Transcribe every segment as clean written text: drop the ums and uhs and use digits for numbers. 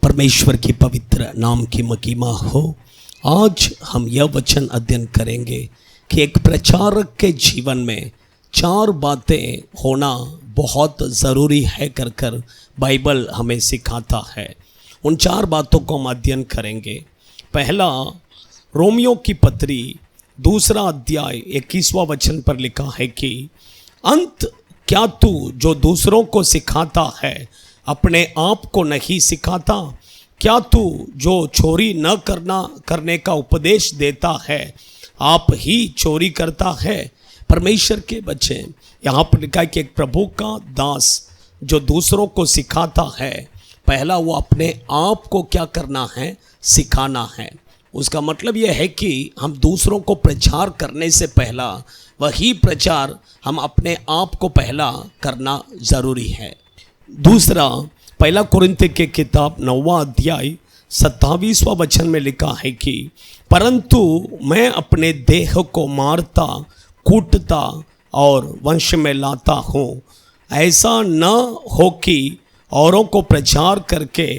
परमेश्वर की पवित्र नाम की महिमा हो। आज हम यह वचन अध्ययन करेंगे कि एक प्रचारक के जीवन में चार बातें होना बहुत ज़रूरी है कर बाइबल हमें सिखाता है। उन चार बातों को हम अध्ययन करेंगे। पहला, रोमियो की पत्री दूसरा अध्याय 21वां वचन पर लिखा है कि अंत क्या तू जो दूसरों को सिखाता है अपने आप को नहीं सिखाता? क्या तू जो चोरी न करने का उपदेश देता है आप ही चोरी करता है? परमेश्वर के बच्चे, यहाँ पर लिखा है कि एक प्रभु का दास जो दूसरों को सिखाता है, पहला वो अपने आप को क्या करना है? सिखाना है। उसका मतलब यह है कि हम दूसरों को प्रचार करने से पहला वही प्रचार हम अपने आप को पहला करना ज़रूरी है। दूसरा, पहला कुरिन्थियों की किताब 9वां अध्याय 27वां वचन में लिखा है कि परंतु मैं अपने देह को मारता कूटता और वंश में लाता हूँ, ऐसा न हो कि औरों को प्रचार करके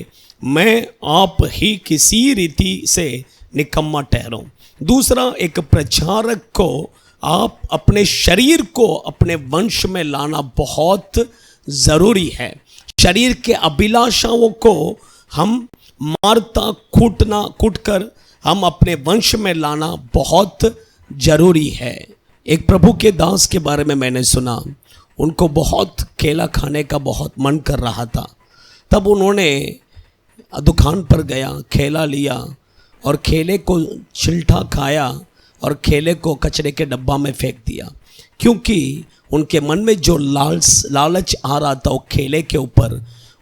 मैं आप ही किसी रीति से निकम्मा ठहरूं। दूसरा, एक प्रचारक को आप अपने शरीर को अपने वंश में लाना बहुत ज़रूरी है। शरीर के अभिलाषाओं को हम मारता कूटकर हम अपने वंश में लाना बहुत ज़रूरी है। एक प्रभु के दास के बारे में मैंने सुना, उनको बहुत केला खाने का बहुत मन कर रहा था। तब उन्होंने दुकान पर गया, केला लिया और केले को छिलटा खाया और केले को कचरे के डब्बा में फेंक दिया, क्योंकि उनके मन में जो लालच आ रहा था वो केले के ऊपर,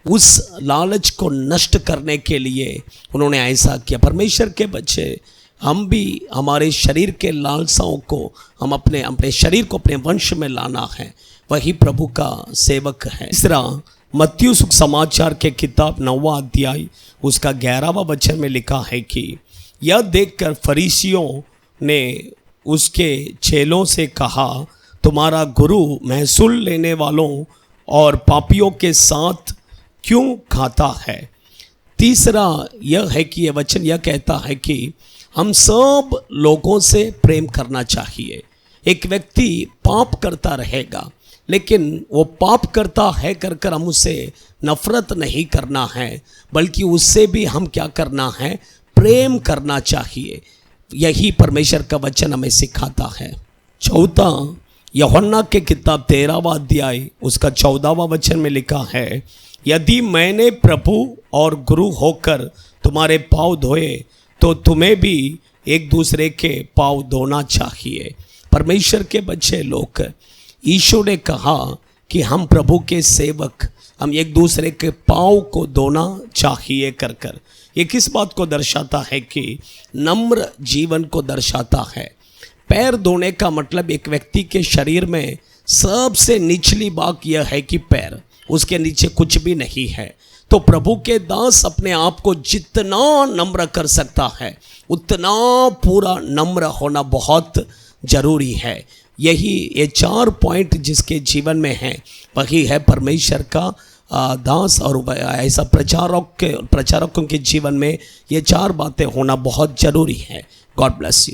उस लालच को नष्ट करने के लिए उन्होंने ऐसा किया। परमेश्वर के बच्चे, हम भी हमारे शरीर के लालसाओं को हम अपने शरीर को अपने वंश में लाना है, वही प्रभु का सेवक है। तीसरा, मत्ती सुसमाचार के किताब 9वां अध्याय उसका 11वां वचन में लिखा है कि यह देखकर फरीसियों ने उसके चेलों से कहा, तुम्हारा गुरु महसूल लेने वालों और पापियों के साथ क्यों खाता है? तीसरा यह है कि यह वचन यह कहता है कि हम सब लोगों से प्रेम करना चाहिए। एक व्यक्ति पाप करता रहेगा, लेकिन वो पाप करता है कर हम उससे नफरत नहीं करना है, बल्कि उससे भी हम क्या करना है? प्रेम करना चाहिए। यही परमेश्वर का वचन हमें सिखाता है। चौथा, यूहन्ना के किताब 13वां अध्याय उसका 14वां वचन में लिखा है, यदि मैंने प्रभु और गुरु होकर तुम्हारे पाँव धोए तो तुम्हें भी एक दूसरे के पाँव धोना चाहिए। परमेश्वर के बच्चे लोग, ईशु ने कहा कि हम प्रभु के सेवक, हम एक दूसरे के पाँव को धोना चाहिए कर ये किस बात को दर्शाता है? कि नम्र जीवन को दर्शाता है। पैर धोने का मतलब एक व्यक्ति के शरीर में सबसे निचली बात यह है कि पैर, उसके नीचे कुछ भी नहीं है। तो प्रभु के दास अपने आप को जितना नम्र कर सकता है उतना पूरा नम्र होना बहुत ज़रूरी है। यही ये चार पॉइंट जिसके जीवन में है, वही है परमेश्वर का दास। और ऐसा प्रचारकों के जीवन में ये चार बातें होना बहुत ज़रूरी है। God bless you.